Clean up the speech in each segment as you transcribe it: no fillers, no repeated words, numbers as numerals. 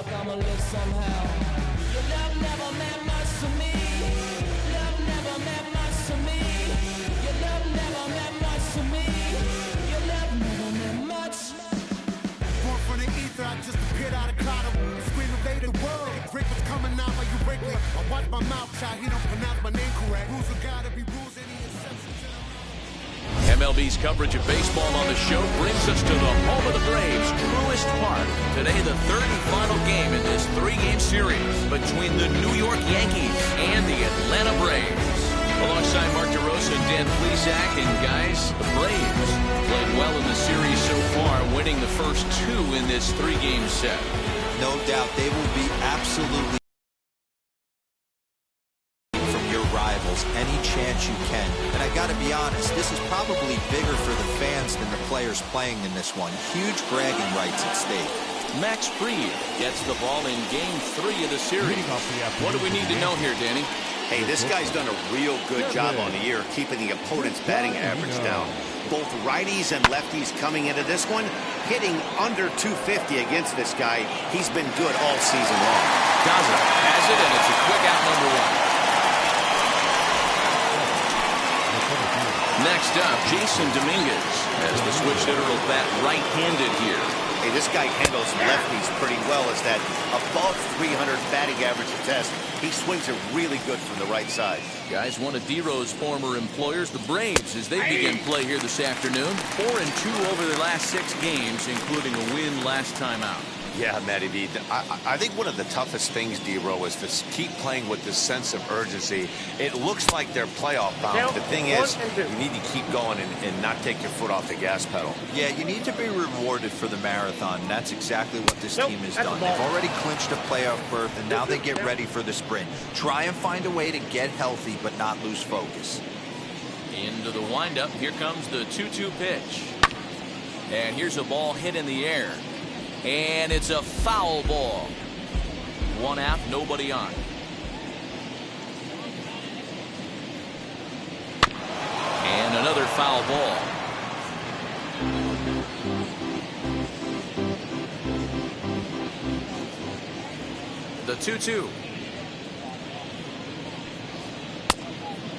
look, I'ma live somehow. Your love never meant much to me. Love never meant much to me. Your love never meant much to me. Your love never meant much. Born from the ether, I just appeared out of Colorado. Scream invaded world. Drink was coming out like you Wrigley. I watch my mouth shot, he don't pronounce my name correct. Rules are gotta be rules, any exceptions. MLB's coverage of baseball on the show brings us to the home of the Braves, Truist Park. Today, the third and final game in this three-game series between the New York Yankees and the Atlanta Braves. Alongside Mark DeRosa and Dan Plesac, and guys, the Braves played well in the series so far, winning the first two in this three-game set. No doubt they will be absolutely from your rivals any chance you can. And I got to be honest, this is probably bigger for the fans than the players playing in this one. Huge bragging rights at stake. Max Fried gets the ball in Game 3 of the series. What do we need to know here, Danny? Hey, this guy's done a real good job on the year keeping the opponent's batting average down. Both righties and lefties coming into this one, hitting under 250 against this guy. He's been good all season long. Daza has it, and it's a quick out, number one. Next up, Jason Dominguez, as the switch hitter will bat right-handed here. Hey, this guy handles lefties pretty well as that above 300 batting average test. He swings it really good from the right side. Guys, one of D-Row's former employers, the Braves, as they begin play here this afternoon. 4-2 over their last 6 games, including a win last time out. Yeah, Matty B. I think one of the toughest things, D-Row, is to keep playing with this sense of urgency. It looks like they're playoff bound. The thing is, you need to keep going and not take your foot off the gas pedal. Yeah, you need to be rewarded for the marathon. That's exactly what this team has done. They've already clinched a playoff berth, and now they get ready for the sprint. Try and find a way to get healthy, but not lose focus. Into the windup. Here comes the 2-2 pitch. And here's a ball hit in the air. And it's a foul ball. 1 out, nobody on. And another foul ball. The 2-2.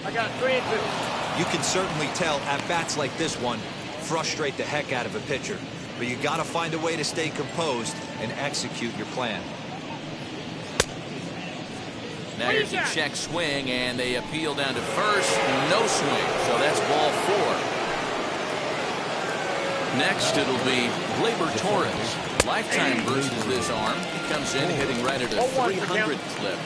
I got 3-2. You can certainly tell at bats like this one frustrate the heck out of a pitcher. But you got to find a way to stay composed and execute your plan. Now here's a check swing, and they appeal down to first. No swing, so that's ball 4. Next, it'll be Gleyber Torres. Lifetime versus this arm. He comes in hitting right at a 300 clip.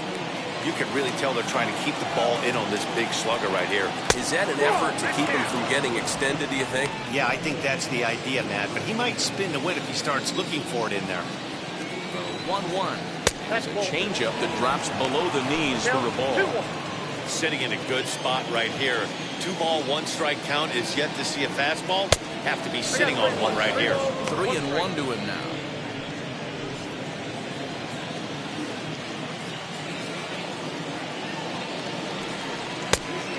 You can really tell they're trying to keep the ball in on this big slugger right here. Is that an effort to keep him from getting extended, do you think? Yeah, I think that's the idea, Matt. But he might spin to win if he starts looking for it in there. 1-1. That's a changeup that drops below the knees for a ball. Sitting in a good spot right here. 2 ball, 1 strike count is yet to see a fastball. Have to be sitting on one right here. 3-1 to him now.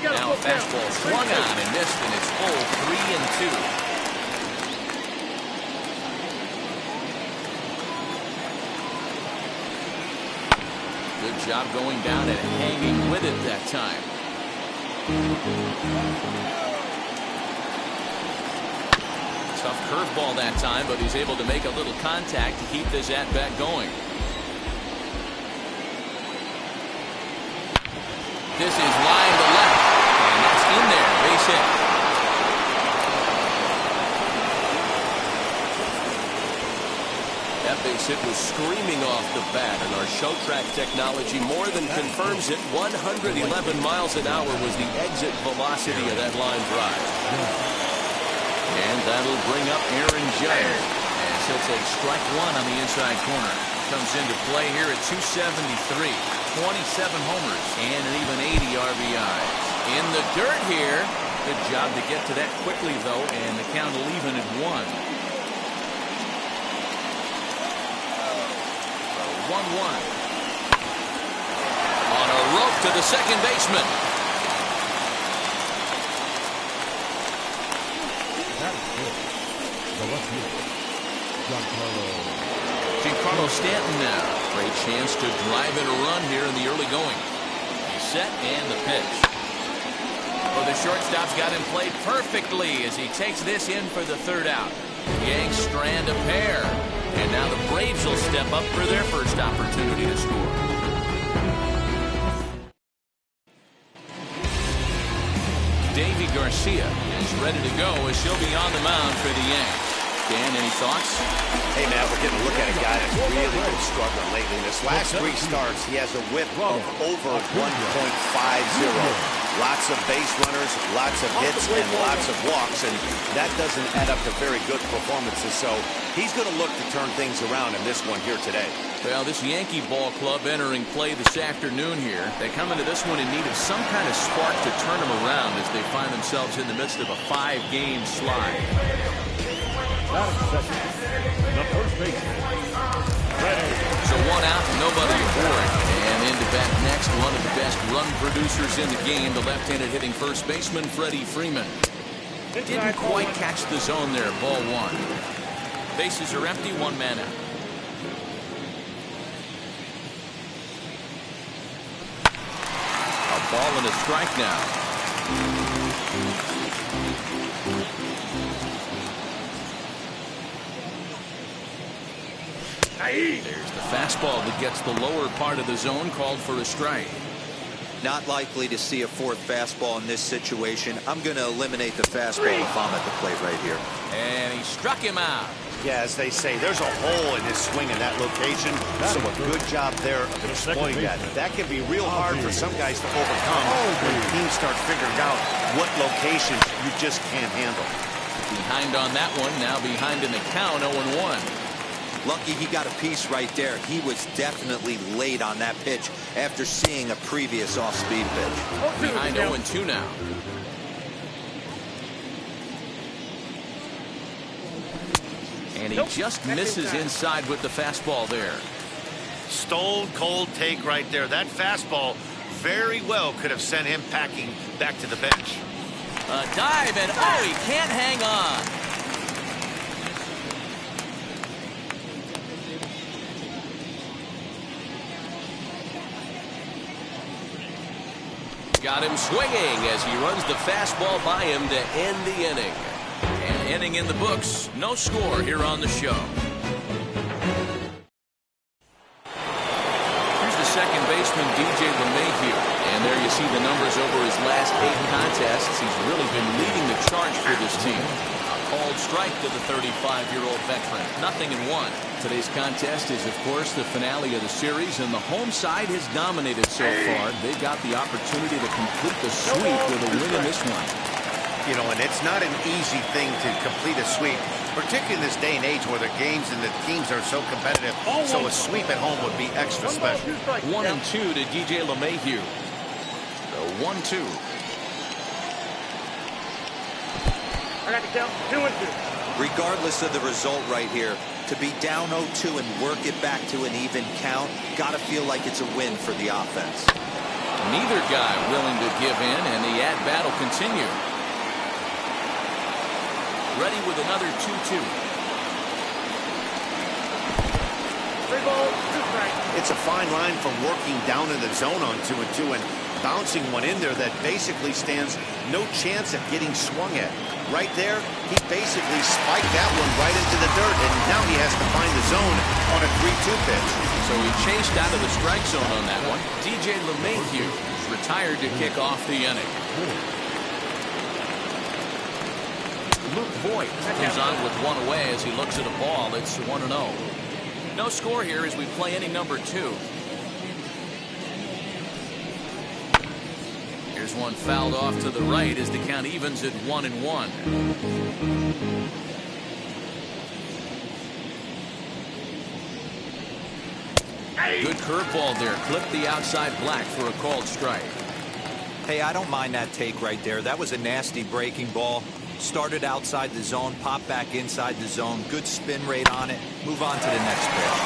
Now a fastball swung on and missed, and it's full 3-2. Good job going down and hanging with it that time. Tough curveball that time, but he's able to make a little contact to keep this at-bat going. This is line to left, and that's in there, base hit. That base hit was screaming off the bat, and our show track technology more than confirms it. 111 miles an hour was the exit velocity of that line drive. And that'll bring up Aaron Judge, as he'll take strike 1 on the inside corner. Comes into play here at 273. 27 homers and an even 80 RBIs. In the dirt here. Good job to get to that quickly, though, and the count will even at 1. 1-1. On a rope to the second baseman. Giancarlo Stanton now. Great chance to drive in a run here in the early going. He's set and the pitch. Well, the shortstop's got him played perfectly as he takes this in for the third out. The Yanks strand a pair. And now the Braves will step up for their first opportunity to score. Davy Garcia is ready to go as she'll be on the mound for the Yanks. Dan, any thoughts? Hey, man, we're getting a look at a guy that's really been struggling lately. This last 3 starts, he has a whip of over 1.50. Lots of base runners, lots of hits, and lots of walks, and that doesn't add up to very good performances. So he's going to look to turn things around in this one here today. Well, this Yankee ball club entering play this afternoon here. They come into this one in need of some kind of spark to turn them around as they find themselves in the midst of a 5-game slide. The first baseman. So 1 out, nobody aboard. And into bat next, one of the best run producers in the game, the left-handed hitting first baseman, Freddie Freeman. Didn't quite catch the zone there, ball 1. Bases are empty, 1 man out. A ball and a strike now. There's the fastball that gets the lower part of the zone, called for a strike. Not likely to see a 4th fastball in this situation. I'm going to eliminate the fastball if I'm at the plate right here. And he struck him out. Yeah, as they say, there's a hole in his swing in that location, so a good job there of exploiting that. That can be real hard for some guys to overcome when teams start figuring out what locations you just can't handle. Behind on that one, now behind in the count, 0-1. Lucky he got a piece right there. He was definitely late on that pitch after seeing a previous off-speed pitch. Behind 0-2 now. And he just misses inside with the fastball there. Stone cold take right there. That fastball very well could have sent him packing back to the bench. A dive, and oh, he can't hang on. Got him swinging as he runs the fastball by him to end the inning. And inning in the books, no score here on the show. Here's the second baseman, DJ LeMahieu. And there you see the numbers over his last 8 contests. He's really been leading the charge for this team. A called strike to the 35-year-old veteran. 0-1. Today's contest is, of course, the finale of the series, and the home side has dominated so far. They've got the opportunity to complete the sweep with a win in this one. You know, and it's not an easy thing to complete a sweep, particularly in this day and age where the games and the teams are so competitive. So a sweep at home would be extra special. 1-2 to DJ LeMahieu. The 1-2. I got the count. 2-2. Regardless of the result right here, to be down 0-2 and work it back to an even count, gotta feel like it's a win for the offense. Neither guy willing to give in, and the at-bat will continue. Ready with another 2-2. 3 balls, 2 strikes. It's a fine line from working down in the zone on 2-2 and bouncing one in there that basically stands no chance of getting swung at. Right there, he basically spiked that one right into the dirt, and now he has to find the zone on a 3-2 pitch. So he chased out of the strike zone on that one. DJ LeMahieu is retired to kick off the inning. Luke Voigt comes on with 1 away as he looks at a ball. It's 1-0. No score here as we play inning number 2. Here's one fouled off to the right as the count evens at 1-1. Good curveball there. Clipped the outside black for a called strike. Hey, I don't mind that take right there. That was a nasty breaking ball. Started outside the zone, popped back inside the zone. Good spin rate on it. Move on to the next pitch.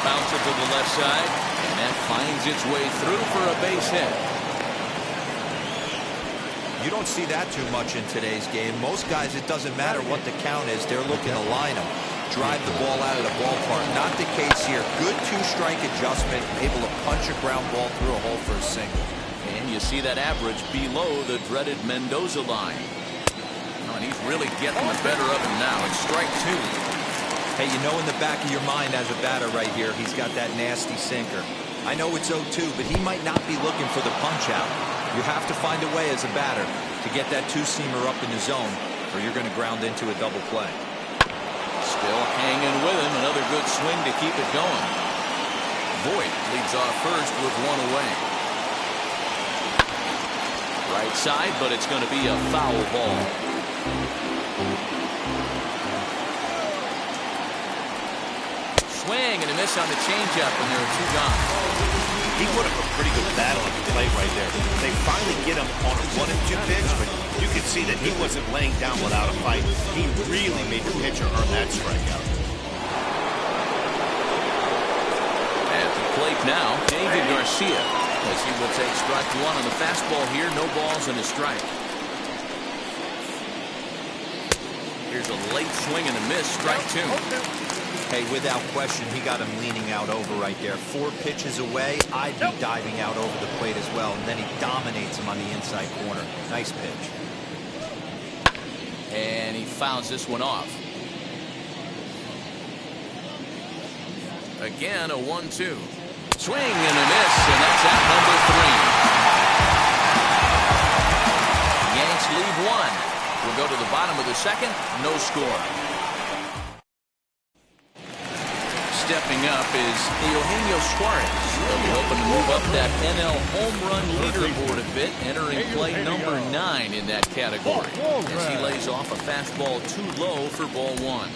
Bounce it to the left side, and that finds its way through for a base hit. You don't see that too much in today's game. Most guys, it doesn't matter what the count is. They're looking to line them. drive the ball out of the ballpark. Not the case here. Good two-strike adjustment, able to punch a ground ball through a hole for a single. And you see that average below the dreaded Mendoza line. Oh, and he's really getting the better of him now. It's strike two. Hey, you know in the back of your mind as a batter right here, he's got that nasty sinker. I know it's 0-2, but he might not be looking for the punch-out. You have to find a way as a batter to get that two-seamer up in the zone, or you're going to ground into a double play. Still hanging with him. Another good swing to keep it going. Voit leads off first with one away. Right side, but it's going to be a foul ball. Swing and a miss on the changeup, and there are two gone. He put up a pretty good battle at the plate right there. They finally get him on a 1-2 pitch, but you could see that he wasn't laying down without a fight. He really made the pitcher earn that strikeout. At the plate now, David Garcia, as he will take strike one on the fastball here. No balls and a strike. Here's a late swing and a miss. Strike two. Hey, without question, he got him leaning out over right there. 4 pitches away, I'd be diving out over the plate as well. And then he dominates him on the inside corner. Nice pitch. And he fouls this one off. Again, a 1-2. Swing and a miss, and that's out number 3. Yanks lead 1. We'll go to the bottom of the second. No score. Stepping up is Eugenio Suarez. They'll be hoping to move up that NL home run leaderboard a bit, entering play number 9 in that category, as he lays off a fastball too low for ball 1.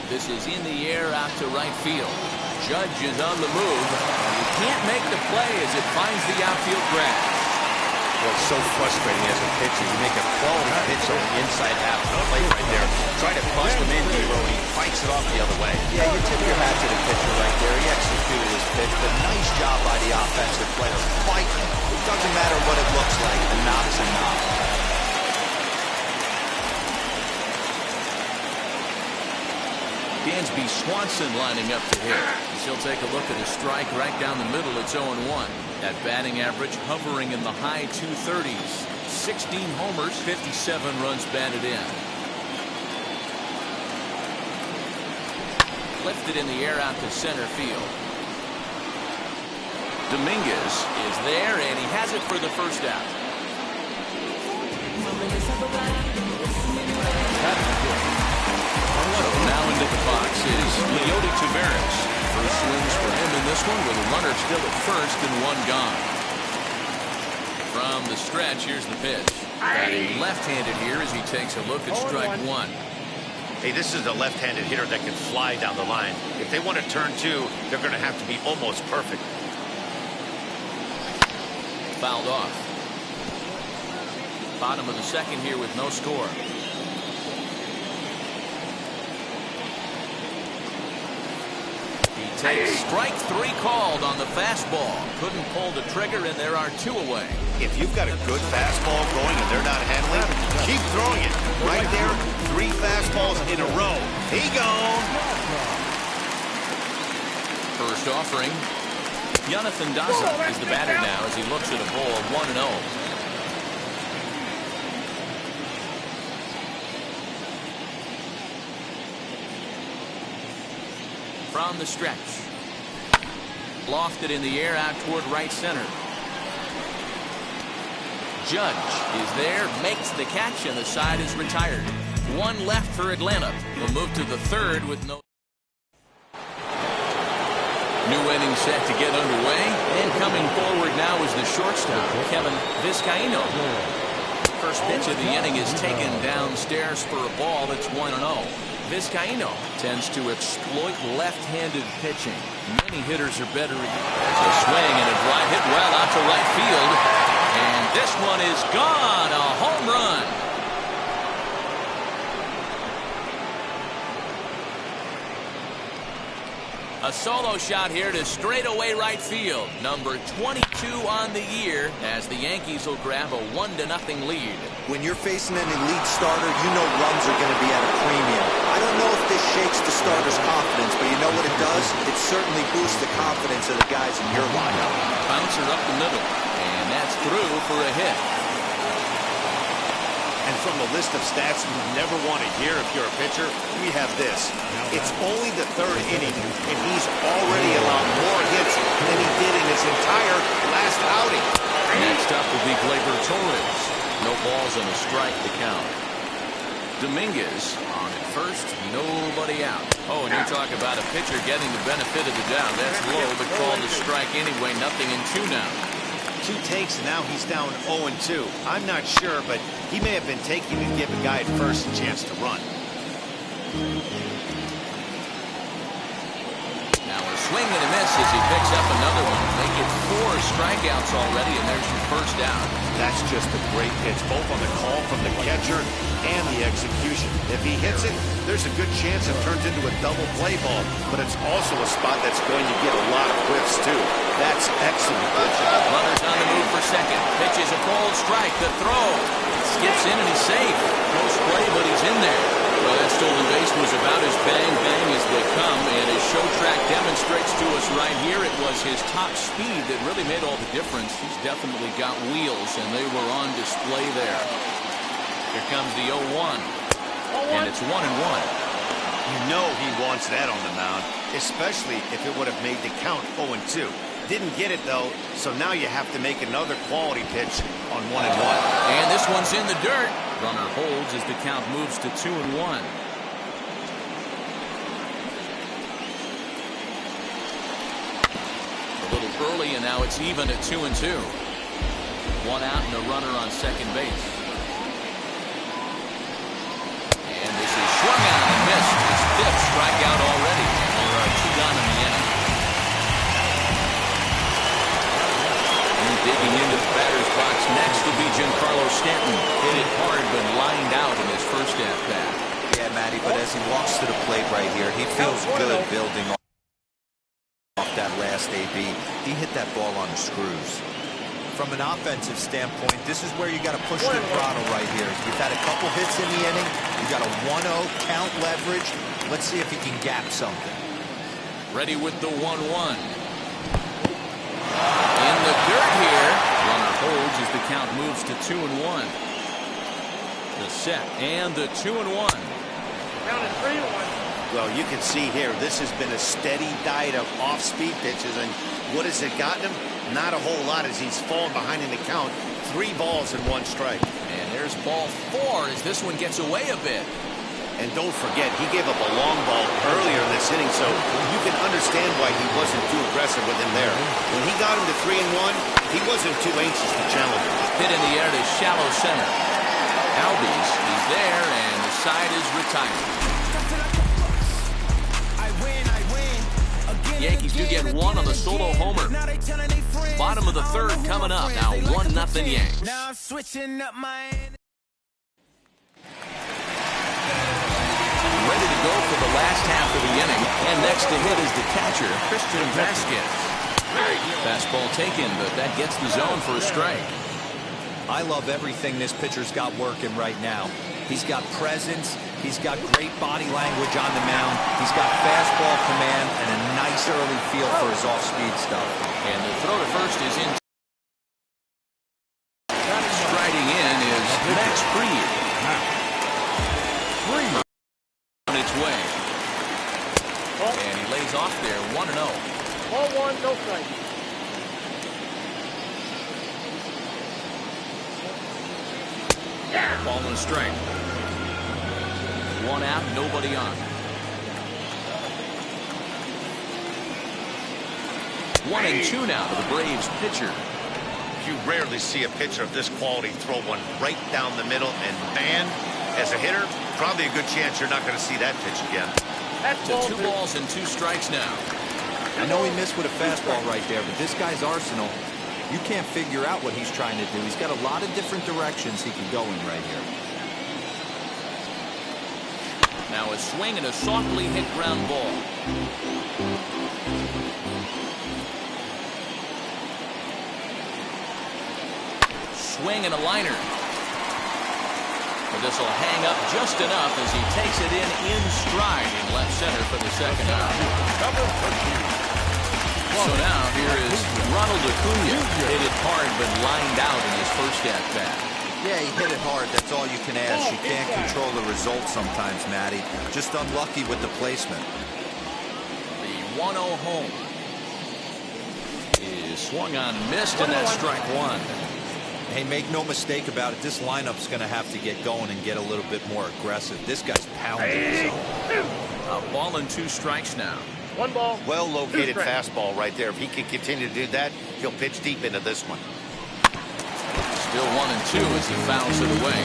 This is in the air out to right field. Judge is on the move. He can't make the play as it finds the outfield grass. Well, it's so frustrating as a pitcher. You make a quality pitch on the inside half of the plate right there. Try to bust him in, Dero, and he fights it off the other way. Yeah, you tip your hat to the pitcher right there. He executed his pitch, but nice job by the offensive player. Fighting. It doesn't matter what it looks like. A knock's a knock. Dansby Swanson lining up to hit. He'll take a look at a strike right down the middle. It's 0-1. That batting average hovering in the high 230s. 16 homers, 57 runs batted in. Lifted in the air out to center field. Dominguez is there, and he has it for the first out. So now into the box is Leody Taveras. First swings for him in this one with a runner still at first and one gone. From the stretch, here's the pitch. Batting left-handed here as he takes a look at strike one. Hey, this is a left-handed hitter that can fly down the line. If they want to turn 2, they're going to have to be almost perfect. Fouled off. Bottom of the second here with no score. He takes strike 3 called on the fastball. Couldn't pull the trigger, and there are 2 away. If you've got a good fastball going and they're not handling, keep throwing it. Right there, 3 fastballs in a row. He gone. First offering. Jonathan Daza is the batter now as he looks at a ball 1-0. From the stretch. Lofted in the air out toward right center. Judge is there, makes the catch, and the side is retired. 1 left for Atlanta. We'll move to the third with no. New inning set to get underway, and coming forward now is the shortstop, Kevin Vizcaino. First pitch of the inning is taken downstairs for a ball. It's 1-0. Vizcaino tends to exploit left-handed pitching. Many hitters are better. There's a swing and a drive hit well out to right field. And this one is gone. A home run. A solo shot here to straightaway right field. Number 22 on the year as the Yankees will grab a 1-0 lead. When you're facing an elite starter, you know runs are going to be at a premium. I don't know if this shakes the starter's confidence, but you know what it does? It certainly boosts the confidence of the guys in your lineup. Bouncer up the middle, and that's through for a hit. And from the list of stats you never want to hear if you're a pitcher, we have this. It's only the 3rd inning, and he's already allowed more hits than he did in his entire last outing. Next up will be Gleyber Torres. No balls and a strike to count. Dominguez on at first, nobody out. Oh, and you talk about a pitcher getting the benefit of the doubt. That's low, but called a strike anyway. 0-2 now. 2 takes, and now he's down 0-2. I'm not sure, but he may have been taking to give a guy at first a chance to run. Now a swing and a miss as he picks up another one. They get 4 strikeouts already, and there's your first down. That's just a great pitch, both on the call from the catcher and the execution. If he hits it, there's a good chance it turns into a double play ball, but it's also a spot that's going to get a lot of whiffs, too. That's excellent pitching. Runner's on the move for second. Pitches a cold strike. The throw. Skips in and he's safe. Close play, but he's in there. Well, that stolen base was about as bang-bang as they come, and as Show Track demonstrates to us right here, it was his top speed that really made all the difference. He's definitely got wheels, and they were on display there. Here comes the 0-1, and it's 1-1. You know he wants that on the mound, especially if it would have made the count 0-2. Didn't get it, though, so now you have to make another quality pitch on 1-1. And this one's in the dirt. Runner holds as the count moves to 2-1. A little early, and now it's even at 2-2. 1 out and a runner on second base. And this is swung out and missed. His 5th strikeout already. And there are 2 gone in the inning. Digging into the batter's box next will be Giancarlo Stanton. Hit it hard, but lined out in his first at-bat. Yeah, Matty, but as he walks to the plate right here, he feels good building off that last AB. He hit that ball on the screws. From an offensive standpoint, this is where you got to push the throttle right here. You've had a couple hits in the inning. You got a 1-0 count leverage. Let's see if he can gap something. Ready with the 1-1. In the dirt here. Runner holds as the count moves to 2-1. The set and the 2-1. Count is 3-1. Well, you can see here, this has been a steady diet of off-speed pitches, and what has it gotten him? Not a whole lot as he's fallen behind in the count. 3 balls and 1 strike. And there's ball 4 as this one gets away a bit. And don't forget, he gave up a long ball earlier in this inning, so you can understand why he wasn't too aggressive with him there. When he got him to 3-1, he wasn't too anxious to challenge him. Hit in the air to shallow center. Albies is there, and the side is retired. Yankees do get 1 on the solo homer. Bottom of the 3rd coming up. Now 1-0 Yanks. Now I'm switching up my... Ready to go for the last half of the inning. And next to hit is the catcher, Christian Vasquez. Fastball taken, but that gets the zone for a strike. I love everything this pitcher's got working right now. He's got presence. He's got great body language on the mound. He's got fastball command and a nice early feel for his off-speed stuff. And the throw to first is in. Striding in is Max Fried. On its way. And he lays off there, 1-0. Ball 1, no strike. Ball and a strike. 1 out, nobody on. 1-2 now to the Braves pitcher. You rarely see a pitcher of this quality throw one right down the middle, and man, as a hitter, probably a good chance you're not going to see that pitch again. That's To ball 2 balls and 2 strikes now. I know he missed with a fastball right there, but this guy's arsenal, you can't figure out what he's trying to do. He's got a lot of different directions he can go in right here. Now a swing and a softly hit ground ball. Swing and a liner. But this will hang up just enough as he takes it in stride in left center for the second out. So now here is Ronald Acuna. Hit it hard but lined out in his first at bat. Yeah, he hit it hard. That's all you can ask. You can't control the result sometimes, Matty. Just unlucky with the placement. The 1-0 home is swung on and missed, and that's strike one. Hey, make no mistake about it. This lineup's going to have to get going and get a little bit more aggressive. This guy's pounding. A ball and 2 strikes now. 1 ball. Well located fastball right there. If he can continue to do that, he'll pitch deep into this one. Still 1-2 as he fouls it away.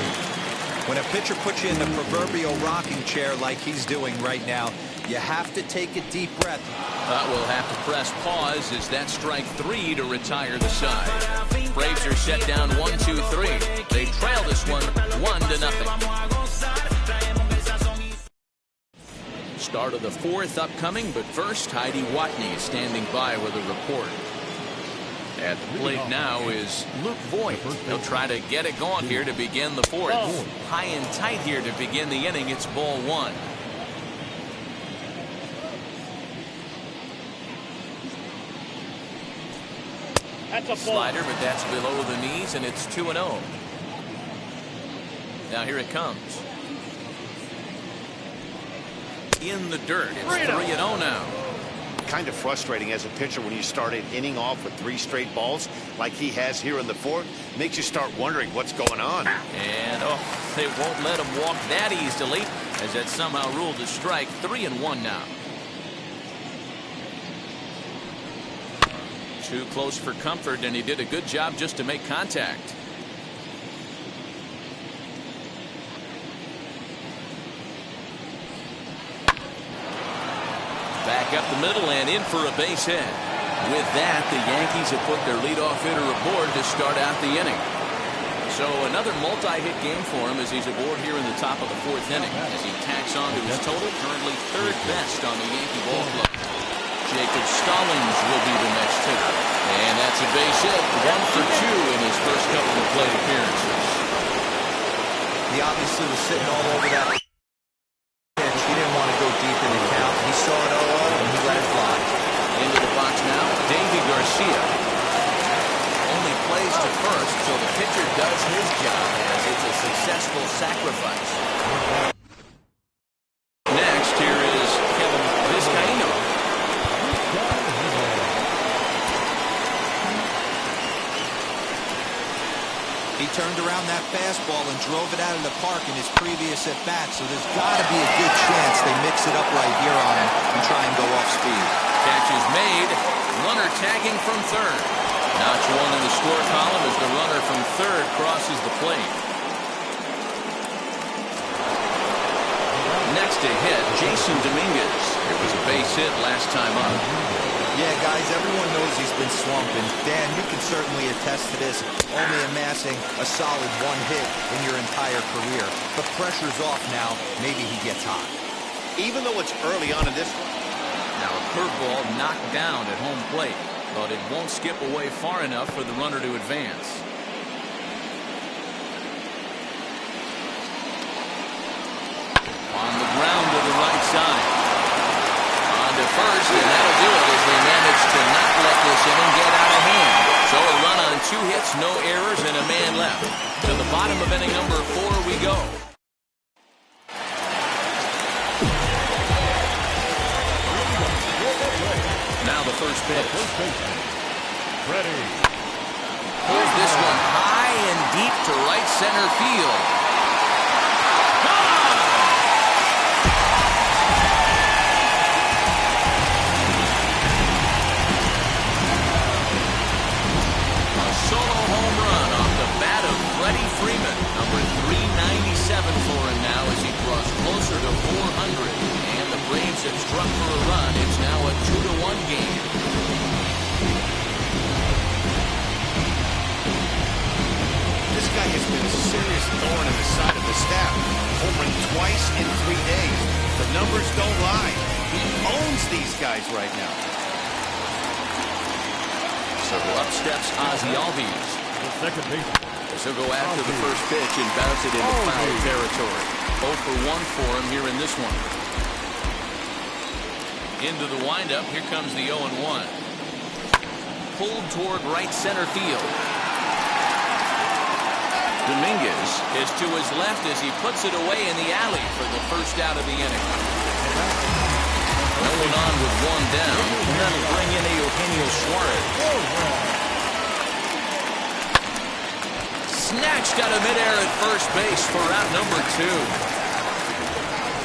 When a pitcher puts you in the proverbial rocking chair like he's doing right now, you have to take a deep breath. But we'll have to press pause as that's strike 3 to retire the side. Braves are set down 1-2-3. They trail this one 1-0. Start of the 4th upcoming, but first Heidi Watney is standing by with a report. At the plate now is Luke Voigt. He'll try to get it going here to begin the 4th. High and tight here to begin the inning. It's ball 1. That's a slider, but that's below the knees, and it's 2-0. Now here it comes. In the dirt. It's 3-0 now. Kind of frustrating as a pitcher when you start an inning off with 3 straight balls like he has here in the 4th. Makes you start wondering what's going on. And they won't let him walk that easily as that somehow ruled a strike. 3-1 now. Too close for comfort, and he did a good job just to make contact. Back up the middle and in for a base hit. With that, the Yankees have put their leadoff hitter aboard to start out the inning. So another multi-hit game for him as he's aboard here in the top of the 4th inning as he tacks on to his total, currently 3rd best on the Yankee ball club. Jacob Stallings will be the next hitter. And that's a base hit. 1 for 2 in his first couple of plate appearances. He obviously was sitting all over that pitch. He didn't want to go deep in the count. He saw it 0-0 and he let it fly. Into the box now, Davy Garcia. Only plays to first, so the pitcher does his job as it's a successful sacrifice. Next, here is Kevin Vizcaíno. He turned around that fastball and drove it out of the park in his previous at-bat, so there's got to be a good chance they mix it up right here on him and try and go off speed. Catch is made. Runner tagging from 3rd. Notch 1 in the score column as the runner from 3rd crosses the plate. Next to hit, Jason Dominguez. It was a base hit last time up. Yeah, guys, everyone knows he's been slumping. Dan, you can certainly attest to this, only amassing a solid 1 hit in your entire career. The pressure's off now. Maybe he gets hot. Even though it's early on in this one. Now a curveball knocked down at home plate, but it won't skip away far enough for the runner to advance. On the ground to the right side. On to first, and that'll do it as they manage to not let this inning get out of hand. So a run on 2 hits, no errors, and a man left. To the bottom of inning number 4 we go. Now the first pitch. Ready. Here's this one high and deep to right center field. A solo home run off the bat of Freddie Freeman. Number 397 for him now as he draws closer to 400. And the Braves have struck for a run. It's now a 2-1 game. This guy has been a serious thorn in the side of the staff. Home run twice in 3 days. numbers don't lie. He owns these guys right now. So up steps Ozzie Albies. The second baseman. So go after the first pitch and bounce it into foul territory. 0 for 1 for him here in this one. Into the windup. Here comes the 0-1. Pulled toward right center field. Dominguez is to his left as he puts it away in the alley for the first out of the inning. No one on with one down. And that'll bring in Eugenio Suarez. Snatched out of midair at first base for out number 2.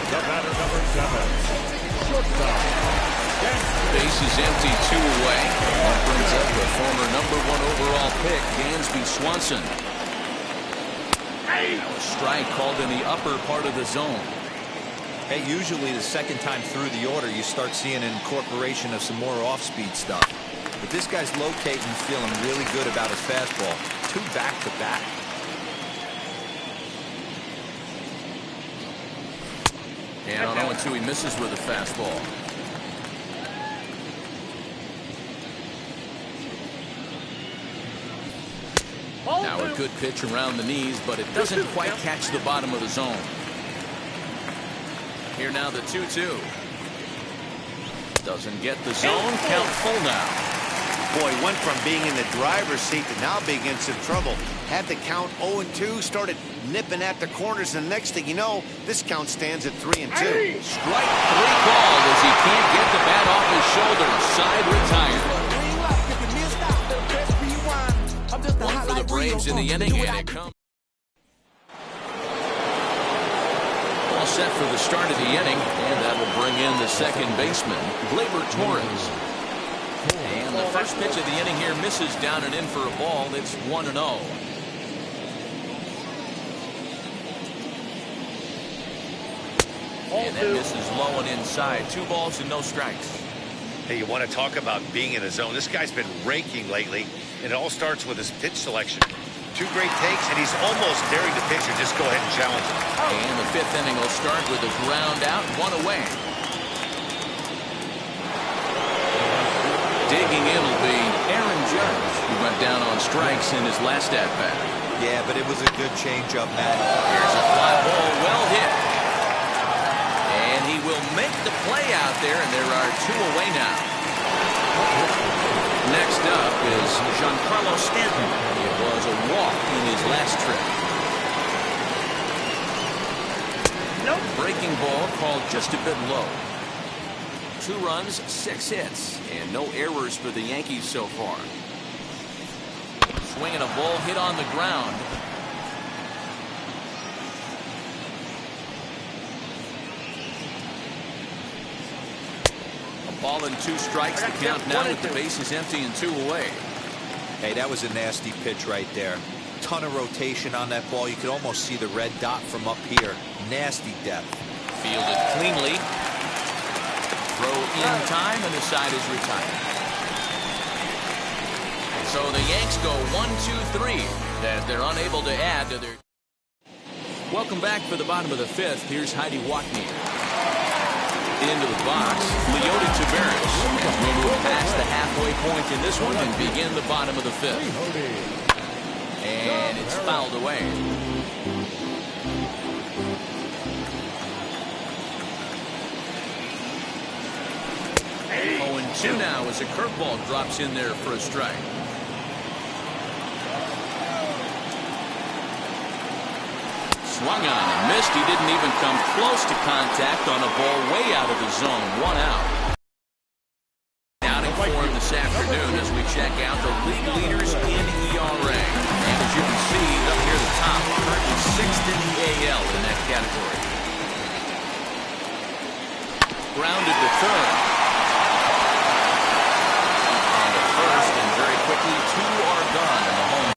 The batter number 7. Shortstop. Base is empty, 2 away. That brings up the former number 1 overall pick, Dansby Swanson. Now a strike called in the upper part of the zone. Hey, usually the second time through the order, you start seeing an incorporation of some more off-speed stuff. But this guy's locating, feeling really good about his fastball. 2 back-to-back. And on 0-2, he misses with a fastball. Now a good pitch around the knees, but it doesn't quite catch the bottom of the zone. Here now the 2-2. Doesn't get the zone. Count full now. Boy, went from being in the driver's seat to now being in some trouble. Had the count 0-2, started nipping at the corners, and the next thing you know, this count stands at 3-2. Strike 3 called as he can't get the bat off his shoulder. Side retired. 1 for the Braves in the inning, and it comes. All set for the start of the inning, and that will bring in the second baseman, Gleyber Torres. And the first pitch of the inning here misses down and in for a ball. It's 1-0. And that misses low and inside. 2 balls and no strikes. Hey, you want to talk about being in the zone? This guy's been raking lately, and it all starts with his pitch selection. 2 great takes, and he's almost daring the pitcher just go ahead and challenge him. And the 5th inning will start with a ground out, 1 away. Digging in will be Aaron Judge, who went down on strikes in his last at-bat. Yeah, but it was a good changeup, Matt. Here's a fly ball, well hit. And he will make the play out there, and there are 2 away now. Next up is Giancarlo Stanton. It was a walk in his last trip. Breaking ball called just a bit low. 2 runs, 6 hits, and no errors for the Yankees so far. Swinging a ball hit on the ground. A ball and 2 strikes. The count now with the bases empty and 2 away. Hey, that was a nasty pitch right there. Ton of rotation on that ball. You could almost see the red dot from up here. Nasty depth. Fielded cleanly. Throw in time, and the side is retired. So the Yanks go 1-2-3 as they're unable to add to their. Welcome back for the bottom of the 5th. Here's Heidi Watney. Into the box, Leody Taveras. We'll move past the halfway point in this one and begin the bottom of the 5th. And it's fouled away. 0-2 now as a curveball drops in there for a strike. Swung on and missed. He didn't even come close to contact on a ball way out of the zone. 1 out. Outing for him this afternoon as we check out the league leaders in ERA. And as you can see up here at the top, currently 6th in the AL in that category. Grounded to third. On the first, and very quickly 2 are gone in the home.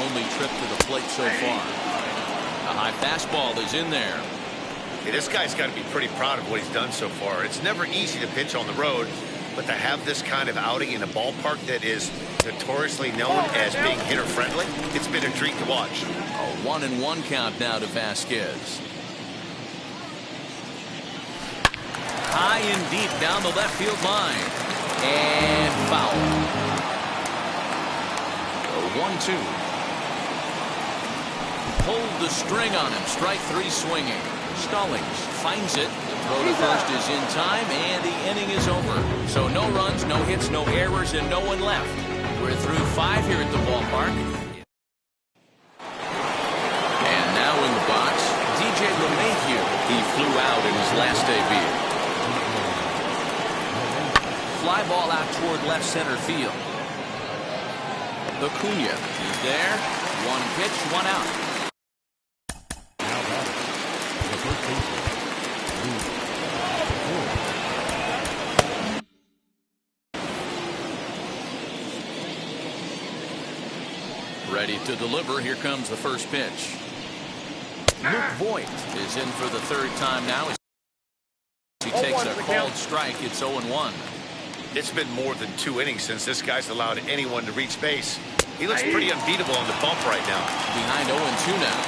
only trip to the plate so far. A high fastball is in there. Hey, this guy's got to be pretty proud of what he's done so far. It's never easy to pitch on the road, but to have this kind of outing in a ballpark that is notoriously known as being hitter-friendly, it's been a treat to watch. A 1-1 count now to Vasquez. High and deep down the left field line. And foul. A 1-2. Pulled the string on him. Strike 3 swinging. Stallings finds it. The throw to first is in time, and the inning is over. So no runs, no hits, no errors, and no one left. We're through 5 here at the ballpark. And now in the box, DJ LeMahieu. He flew out in his last debut. Fly ball out toward left center field. Acuna is there. 1 pitch, 1 out. Ready to deliver. Here comes the first pitch. Luke Voigt is in for the 3rd time now. He takes a called strike. It's 0-1. It's been more than 2 innings since this guy's allowed anyone to reach base. He looks pretty unbeatable on the bump right now. Behind 0-2 now.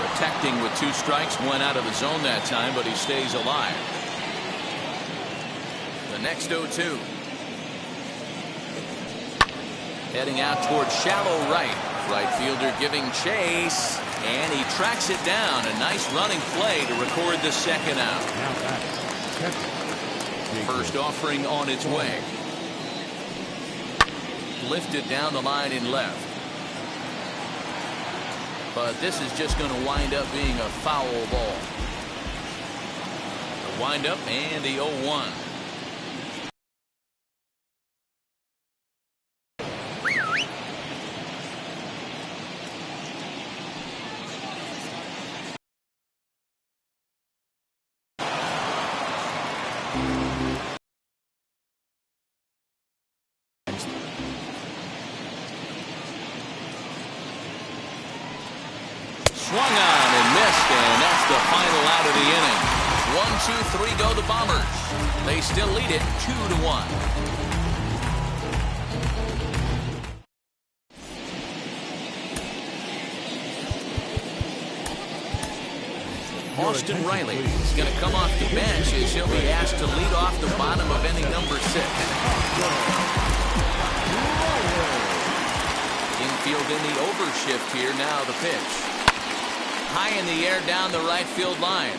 Protecting with 2 strikes. Went out of the zone that time, but he stays alive. The next 0-2. Heading out toward shallow right. Right fielder giving chase. And he tracks it down. A nice running play to record the 2nd out. First offering on its way. Lifted down the line in left. But this is just going to wind up being a foul ball. The windup and the 0-1. Swung on and missed, and that's the final out of the inning. 1, 2, 3 go the Bombers. They still lead it 2-1. Austin Riley is going to come off the bench as he'll be asked to lead off the bottom of inning number 6. Infield in the overshift here. Now the pitch. High in the air down the right field line.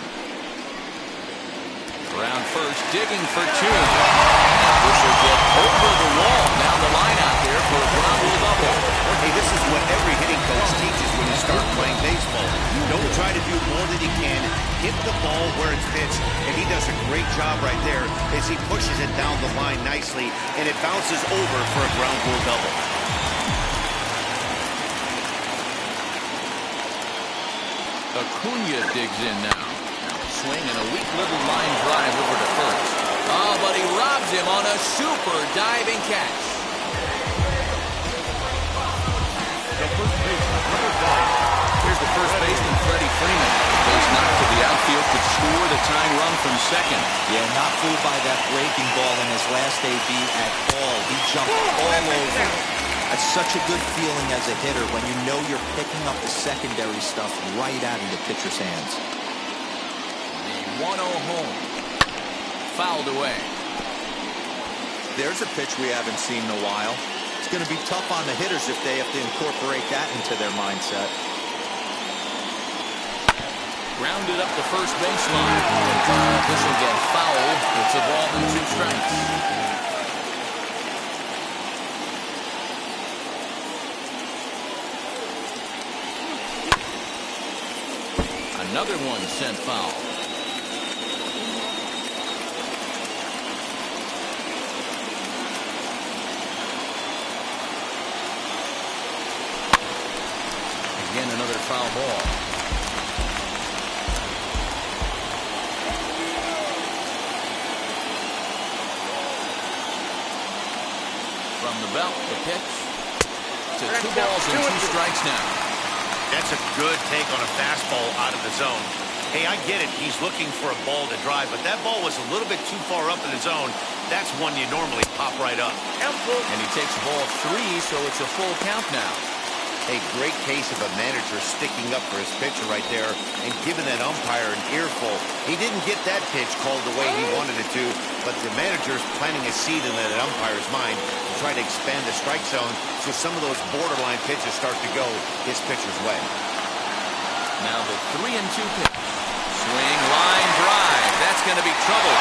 Around first, digging for 2. This will get over the wall down the line out there for a ground rule double. Hey, this is what every hitting coach teaches when you start playing baseball. Don't try to do more than you can. Hit the ball where it's pitched, and he does a great job right there as he pushes it down the line nicely, and it bounces over for a ground rule double. Acuna digs in now. Swing and a weak little line drive over to first. Oh, but he robs him on a super diving catch. Here's the first baseman, Freddie Freeman. Base knock to the outfield could score the tying run from second. Yeah, not fooled by that breaking ball in his last AB at all. He jumped all over. That's such a good feeling as a hitter when you know you're picking up the secondary stuff right out of the pitcher's hands. The 1-0 home. Fouled away. There's a pitch we haven't seen in a while. It's going to be tough on the hitters if they have to incorporate that into their mindset. Grounded up the first baseline. This will get fouled. It's a ball and 2 strikes. Another one sent foul. Again, another foul ball. From the belt, the pitch to 2 balls and 2 strikes now. That's a good take on a fastball out of the zone. Hey, I get it. He's looking for a ball to drive, but that ball was a little bit too far up in the zone. That's one you normally pop right up. And he takes ball 3, so it's a full count now. A great case of a manager sticking up for his pitcher right there and giving that umpire an earful. He didn't get that pitch called the way he wanted it to, but the manager's planting a seed in that umpire's mind to try to expand the strike zone so some of those borderline pitches start to go his pitcher's way. Now the 3-2 pitch. Swing, line drive. That's going to be trouble.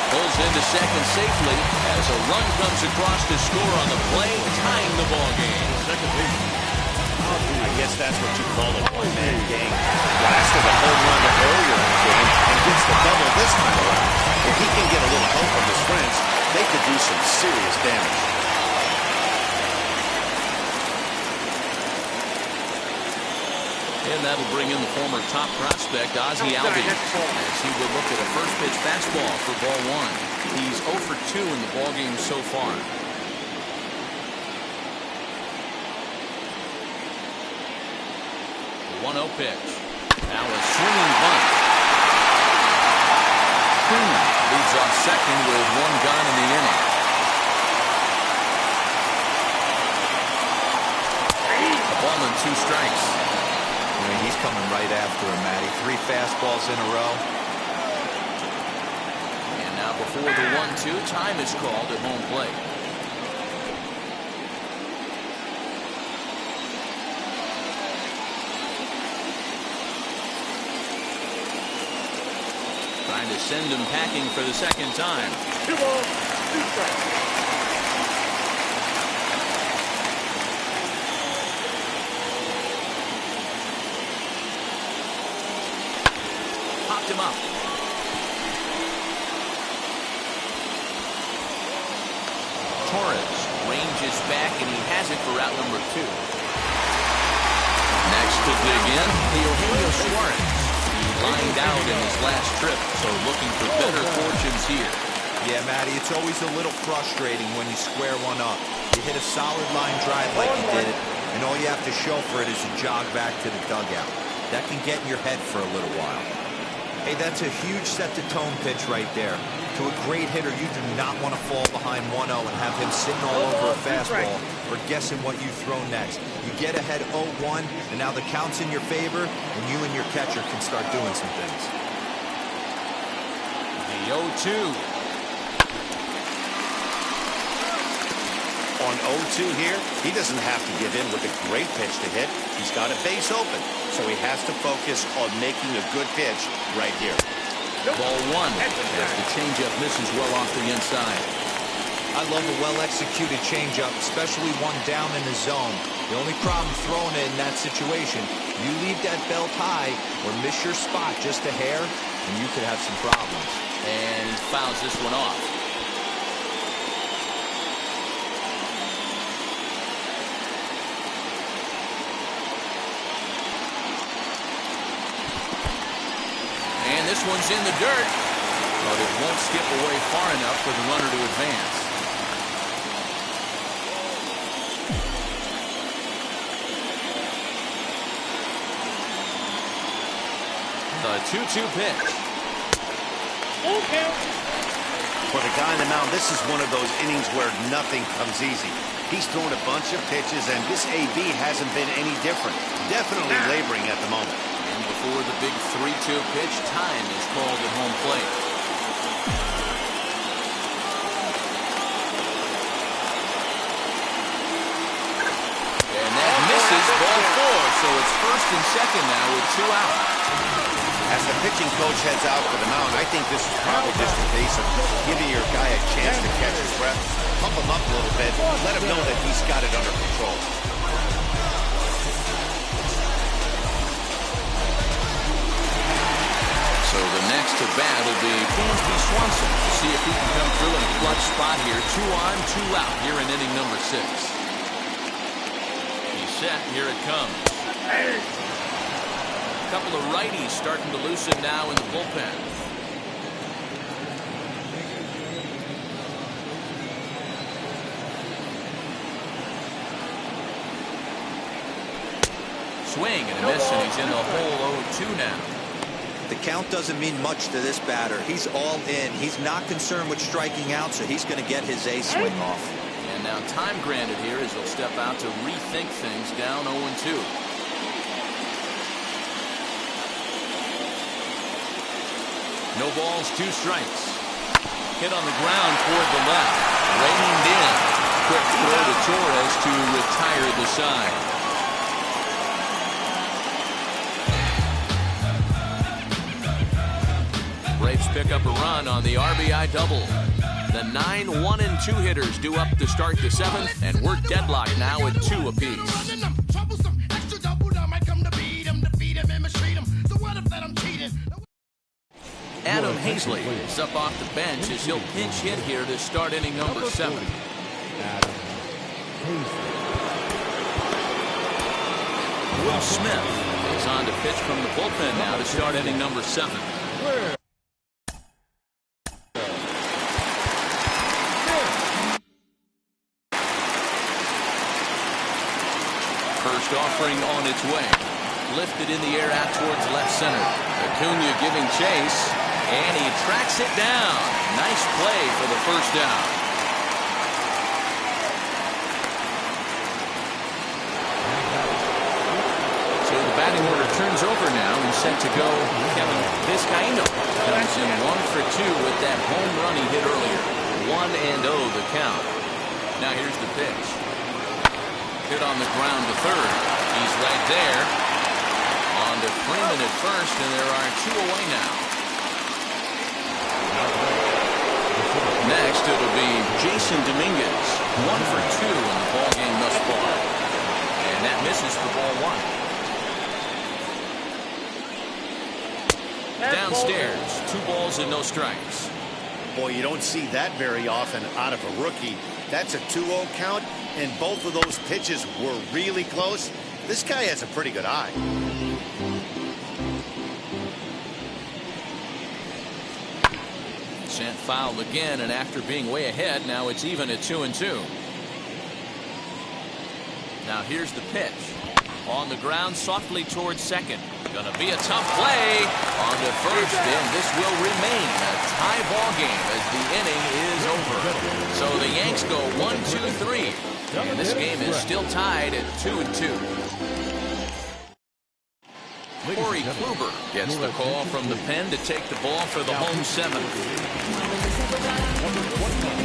Pulls into second safely as a run comes across to score on the play, tying the ball game. I guess that's what you call a one-man game. Blasted a home run earlier in the game and gets the double this time around. If he can get a little help from his friends, they could do some serious damage. And that'll bring in the former top prospect, Ozzie Albies, as he will look at a first pitch fastball for ball 1. He's 0 for 2 in the ballgame so far. The 1-0 pitch. Now a swinging bunt. Leads off second with 1 gun in the inning. A ball and 2 strikes. He's coming right after him, Matty. 3 fastballs in a row. And now before the 1-2, time is called at home plate. Trying to send him packing for the second time. 2 balls, 2 strikes. Him up. Torres ranges back and he has it for out number 2. Next to dig in, Eugenio Suarez. He lined out in his last trip, so looking for better fortunes here. Yeah, Matty, it's always a little frustrating when you square one up. You hit a solid line drive like you did it, and all you have to show for it is a jog back to the dugout. That can get in your head for a little while. Hey, that's a huge set-the-tone pitch right there. To a great hitter, you do not want to fall behind 1-0 and have him sitting all over a fastball or guessing what you throw next. You get ahead 0-1, and now the count's in your favor, and you and your catcher can start doing some things. The 0-2. On 0-2 here, he doesn't have to give in with a great pitch to hit. He's got a base open, so he has to focus on making a good pitch right here. Ball 1 as the changeup misses well off the inside. I love a well-executed changeup, especially one down in the zone. The only problem throwing it in that situation, you leave that belt high or miss your spot just a hair, and you could have some problems. And he fouls this one off. And this one's in the dirt, but it won't skip away far enough for the runner to advance. The 2-2 pitch. Okay. For the guy on the mound, this is one of those innings where nothing comes easy. He's thrown a bunch of pitches, and this AB hasn't been any different. Definitely laboring at the moment. And before the big 3-2 pitch, time is called at home plate. And that misses ball 4, so it's first and second now with 2 out. As the pitching coach heads out for the mound, I think this is probably just a case of giving your guy a chance to catch his breath, pump him up a little bit, let him know that he's got it under control. So the next to bat will be Dansby Swanson to see if he can come through in a clutch spot here. 2 on, 2 out here in inning number 6. He's set. Here it comes. A couple of righties starting to loosen now in the bullpen. Swing and a miss, and he's in the hole 0-2 now. The count doesn't mean much to this batter. He's all in. He's not concerned with striking out, so he's going to get his A swing off. And now time granted here as he'll step out to rethink things down 0-2. No balls, 2 strikes. Hit on the ground toward the left. Reined in. Quick throw to Torres to retire the side. Braves pick up a run on the RBI double. The 9 1-2 hitters due up to start the 7th, and we're deadlocked now at 2 apiece. Adam Hazley is up off the bench as he'll pinch hit here to start inning number 7. Will Smith is on to pitch from the bullpen now to start inning number 7. First offering on its way. Lifted in the air out towards left center. Acuna giving chase, and he tracks it down. Nice play for the first down. So the batting order turns over now and set to go. Kevin Vizcaíno comes in 1 for 2 with that home run he hit earlier. 1-0 the count. Now here's the pitch. Hit on the ground to third. He's right there. On to Freeman at first, and there are 2 away now. Next, it'll be Jason Dominguez. 1 for 2 in the ball game thus far. And that misses for ball 1. Downstairs, 2 balls and no strikes. Boy, you don't see that very often out of a rookie. That's a 2-0 count, and both of those pitches were really close. This guy has a pretty good eye. Sent foul again, and after being way ahead, now it's even at 2-2. Now here's the pitch. On the ground, softly towards second. Gonna be a tough play. On to first, and this will remain a tie ball game as the inning is over. So the Yanks go 1-2-3, and this game is still tied at 2-2. Corey Kluber gets the call from the pen to take the ball for the home 7th.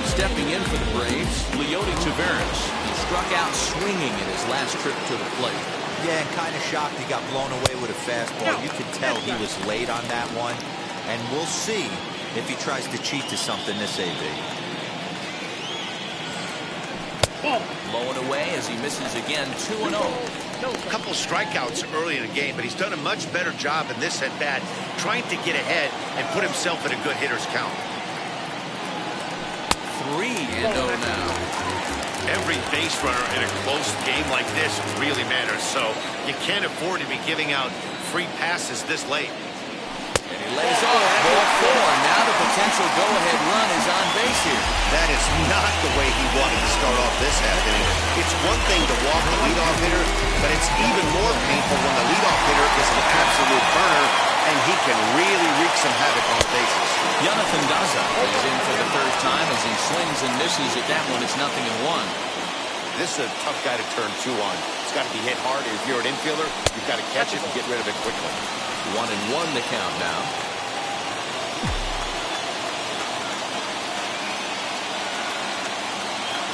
Stepping in for the Braves, Leody Taveras. He struck out swinging in his last trip to the plate. Yeah, and kind of shocked he got blown away with a fastball. You could tell he was late on that one. And we'll see if he tries to cheat to something this AB. Blowing away as he misses again, 2-0. A couple strikeouts early in the game, but he's done a much better job in this at-bat trying to get ahead and put himself in a good hitter's count. 3-0 now. Every base runner in a close game like this really matters, so you can't afford to be giving out free passes this late. And he lays off ball 4. Now the potential go-ahead run is on base here. That is not the way he wanted to start off this half inning. It's one thing to walk the leadoff hitter, but it's even more painful when the leadoff hitter is an absolute burner, and he can really wreak some havoc on the bases. Jonathan Daza is in for the 3rd time as he swings and misses at that one. It's 0-1. This is a tough guy to turn 2 on. It's got to be hit hard. If you're an infielder, you've got to catch it and get rid of it quickly. 1-1 the count now.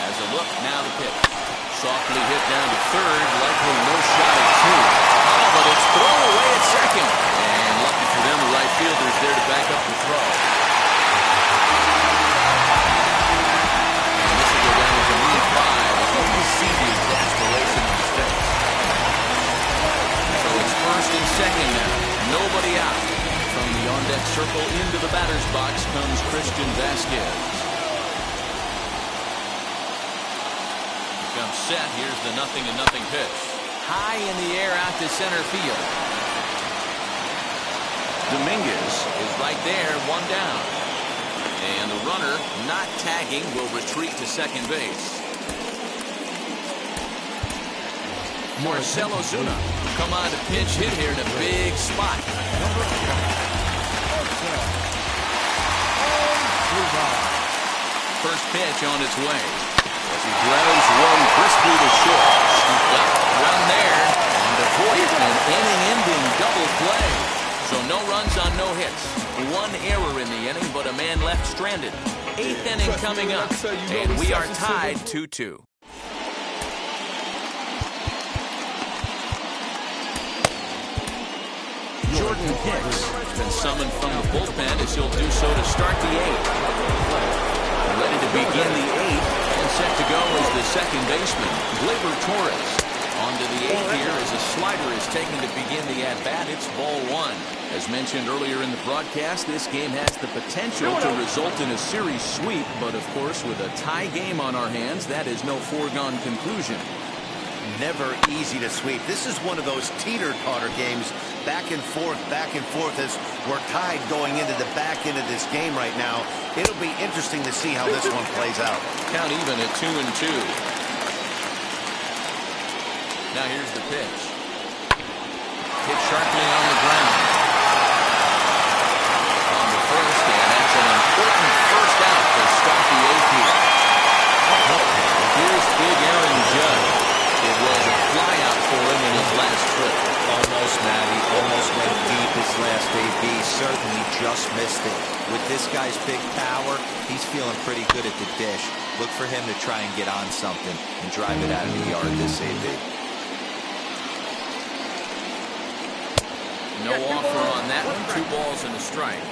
Has a look, now the pitch. Softly hit down to third, likely no shot at 2. Oh, but it's thrown away at second. And lucky for them, the right fielder's there to back up the throw. And this will go down to lead 5 as you can see the exasperation in his face. So it's 1st and 2nd now. Nobody out. From the on-deck circle into the batter's box comes Christian Vasquez. Comes set. Here's the 0-0 pitch. High in the air out to center field. Dominguez is right there, 1 down. And the runner, not tagging, will retreat to second base. Marcell Ozuna come on to pinch hit here in a big spot. First pitch on its way. As he grounds one briskly to short. Scooped up, run there, and avoided an inning-ending double play. So no runs on no hits. One error in the inning, but a man left stranded. 8th inning coming up, and we are tied 2-2. Jordan Hicks has been summoned from the bullpen as he'll do so to start the 8th. Ready to begin the 8th and set to go is the second baseman, Gleyber Torres. On to the 8th here as a slider is taken to begin the at-bat. It's ball 1. As mentioned earlier in the broadcast, this game has the potential to result in a series sweep, but of course with a tie game on our hands, that is no foregone conclusion. Never easy to sweep. This is one of those teeter-totter games, back and forth as we're tied going into the back end of this game right now. It'll be interesting to see how this one plays out. Count even at 2-2. Now here's the pitch. Hit sharply on the ground. On the first, and that's an important first out to start the 8th here. Here's big Aaron Judge. It was a flyout for him in his last trip. Almost, Matty. Almost went deep his last AB. Certainly just missed it. With this guy's big power, he's feeling pretty good at the dish. Look for him to try and get on something and drive it out of the yard this AB. No offer on that one. 2 balls and a strike.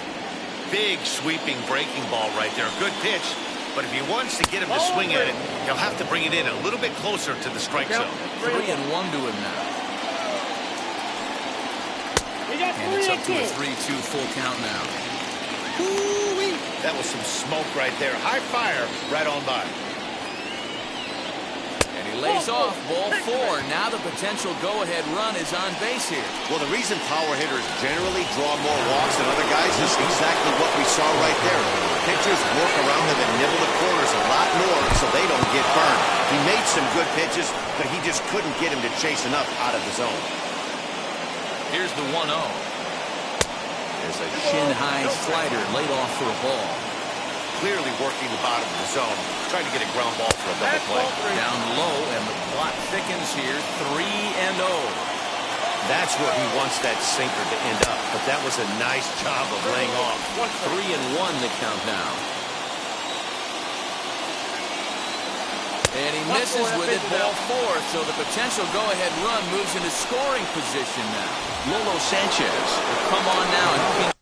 Big sweeping breaking ball right there. Good pitch. But if he wants to get him to swing at it, he'll have to bring it in a little bit closer to the strike zone. 3-1 to him now. And it's up to a 3-2 full count now. Woo-wee. That was some smoke right there. High fire right on by. And he lays off ball 4. Now the potential go-ahead run is on base here. Well, the reason power hitters generally draw more walks than other guys is exactly what we saw right there. Pitchers work around them and nibble the corners a lot more so they don't get burned. He made some good pitches, but he just couldn't get him to chase enough out of the zone. Here's the 1-0. There's a shin-high slider laid off for a ball. Clearly working the bottom of the zone, trying to get a ground ball for a double play. Down low, and the plot thickens here. 3-0. That's where he wants that sinker to end up, but that was a nice job of laying off. 3-1 the count now. And he misses with it, ball 4, so the potential go-ahead run moves into scoring position now. Lolo Sanchez will come on now and pin.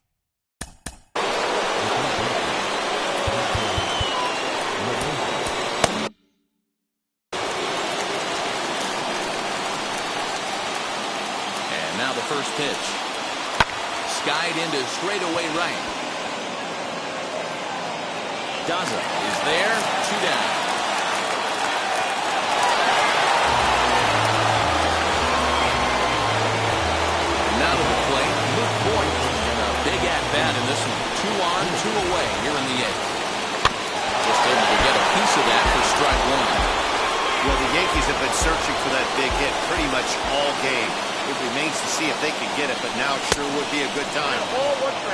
And now the first pitch. Skied into straightaway right. Daza is there, 2 down. At-bat in this one. 2 on, 2 away here in the 8th. Just able to get a piece of that for strike 1. Well, the Yankees have been searching for that big hit pretty much all game. It remains to see if they can get it, but now it sure would be a good time.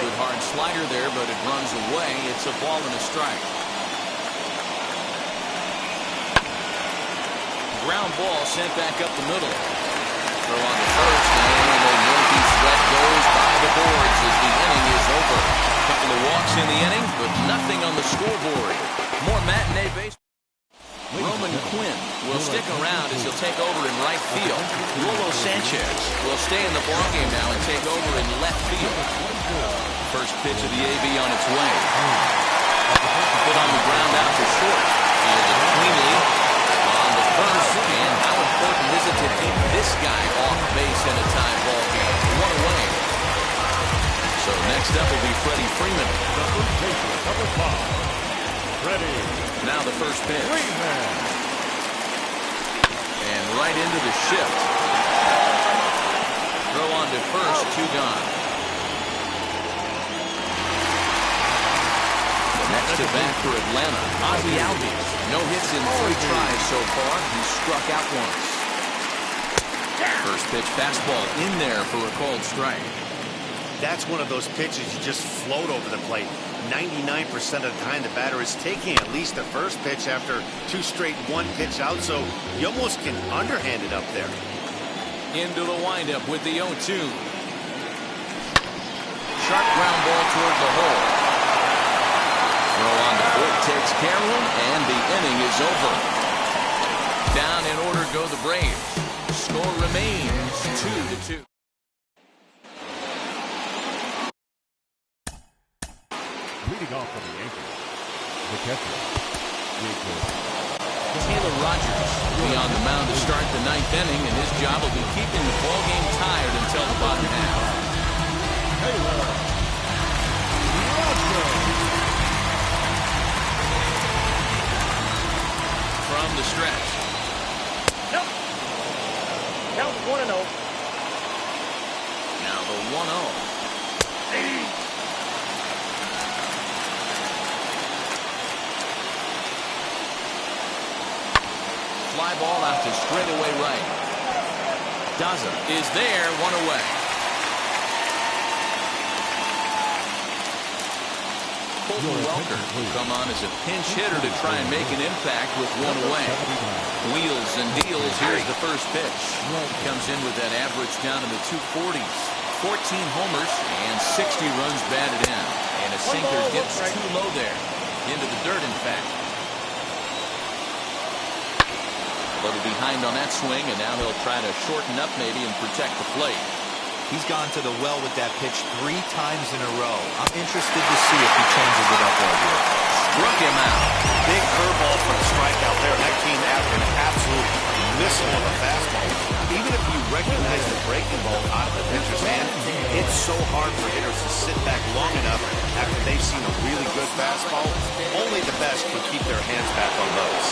Good hard slider there, but it runs away. It's a ball and a strike. Ground ball sent back up the middle. Throw on the first, and the Yankee threat goes by the boards as the inning is over. A couple of walks in the inning, but nothing on the scoreboard. More matinee baseball. Roman Quinn will stick around as he'll take over in right field. Lolo Sanchez will stay in the ballgame now and take over in left field. First pitch of the AB on its way. Put on the ground out to short. Fielded cleanly on the first, and how important is it to keep this guy off base in a tie ball game? 1 away. So next up will be Freddie Freeman. Number 5. Freddie. Now the first pitch. And right into the shift. Throw on to first, 2 gone. The next to bat for Atlanta, Ozzie Albies. No hits in 3 tries so far. He struck out once. First pitch fastball in there for a called strike. That's one of those pitches you just float over the plate. 99% of the time the batter is taking at least the first pitch after 2 straight 1-pitch out, so you almost can underhand it up there. Into the windup with the 0-2. Sharp ground ball toward the hole. Throw on the foot takes care of him, and the inning is over. Down in order go the Braves. Score remains 2-2. Leading off for the Yankees, the catcher, Taylor Rogers will be on the mound to start the 9th inning, and his job will be keeping the ballgame tied until the bottom half. From the stretch. Nope. Count 1-0. Now the 1-0. Fly ball out to straightaway right. Daza is there, 1 away. Colton Welker will come on as a pinch hitter to try and make an impact with 1 away. Wheels and deals. Here's the first pitch. Comes in with that average down in the 240s. 14 homers and 60 runs batted in. And a sinker gets too low there. Into the dirt, in fact. A little behind on that swing, and now he'll try to shorten up maybe and protect the plate. He's gone to the well with that pitch 3 times in a row. I'm interested to see if he changes it up right here. Struck him out. Big curveball for a strikeout there. That came after an absolute missile of a fastball. Even if you recognize the breaking ball out of the pitcher's hand, it's so hard for hitters to sit back long enough after they've seen a really good fastball. Only the best can keep their hands back on those.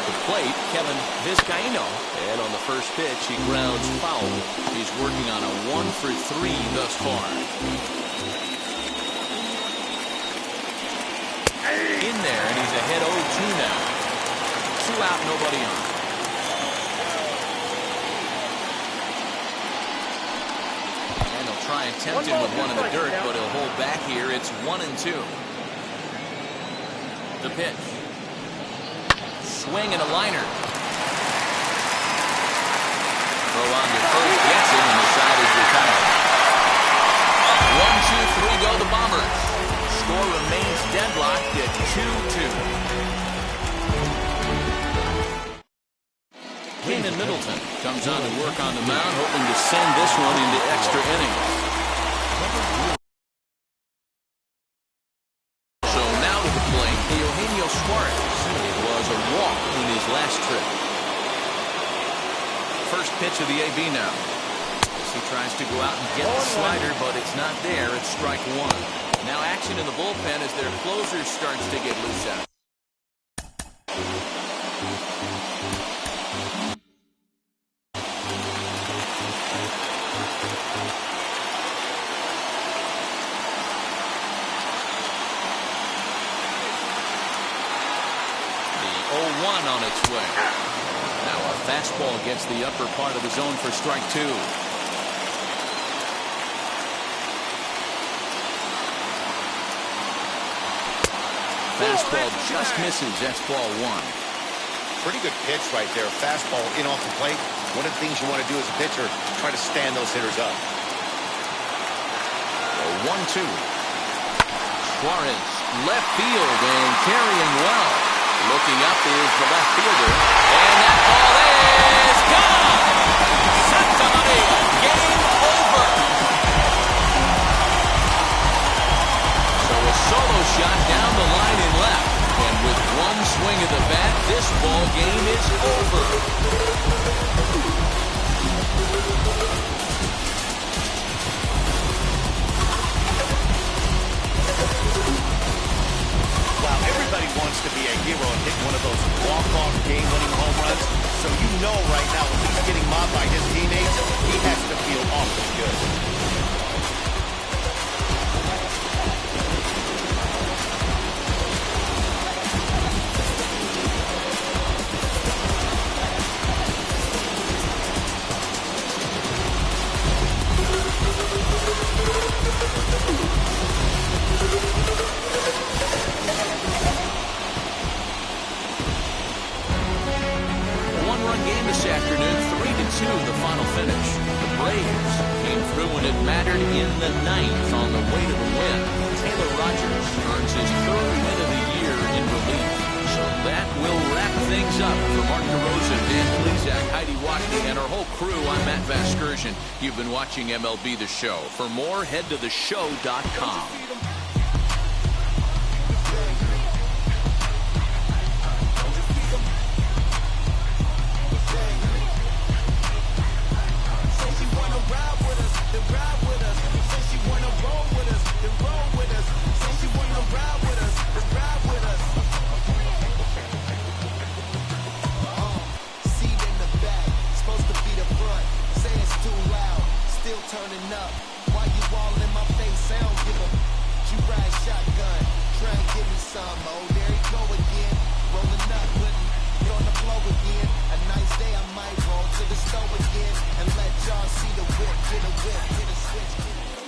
the plate, Kevin Vizcaíno. And on the first pitch, he grounds foul. He's working on a 1-for-3 thus far. In there, and he's ahead 0-2 now. 2 out, nobody on. And he'll try and tempt him with one in the dirt, but he'll hold back here. It's 1-2. The pitch. Swing and a liner. Throw on to first, gets him, and the side is retired. 1-2-3 go the Bombers. Score remains deadlocked at 2-2. Keenan Middleton comes on to work on the mound, hoping to send this one into extra innings. So now to the plate, Eugenio Suarez. It was a walk in his last trip. First pitch of the AB now. He tries to go out and get the slider, but it's not there. It's strike one. Now action in the bullpen as their closer starts to get loose out. The 0-1 on its way. Now a fastball gets the upper part of the zone for strike two. Fastball just misses. That's ball one. Pretty good pitch right there. Fastball in off the plate. One of the things you want to do as a pitcher, try to stand those hitters up. 1-2. Suarez, left field and carrying well. Looking up is the left fielder. And that ball is gone! Santa Maria, game over! So a solo shot down the line in left. And with one swing of the bat, this ball game is over. Wow, everybody wants to be a hero and hit one of those walk-off game-winning home runs. So you know right now, when he's getting mobbed by his teammates, he has to feel awfully good. One-run game this afternoon, 3-2 the final finish. The Braves came through when it mattered in the ninth on the way to the win. Taylor Rogers earns his third win of the year in relief. So that will wrap things up for Mark DeRosa, Dan Plesac, Heidi Watney, and our whole crew. I'm Matt Vasgersian. You've been watching MLB The Show. For more, head to theshow.com. Turning up, why you all in my face? I don't give a. You ride shotgun, try and give me some. Oh, there he go again, rolling up, putting it on the floor again. A nice day, I might roll to the stove again and let y'all see the whip, get a switch, get a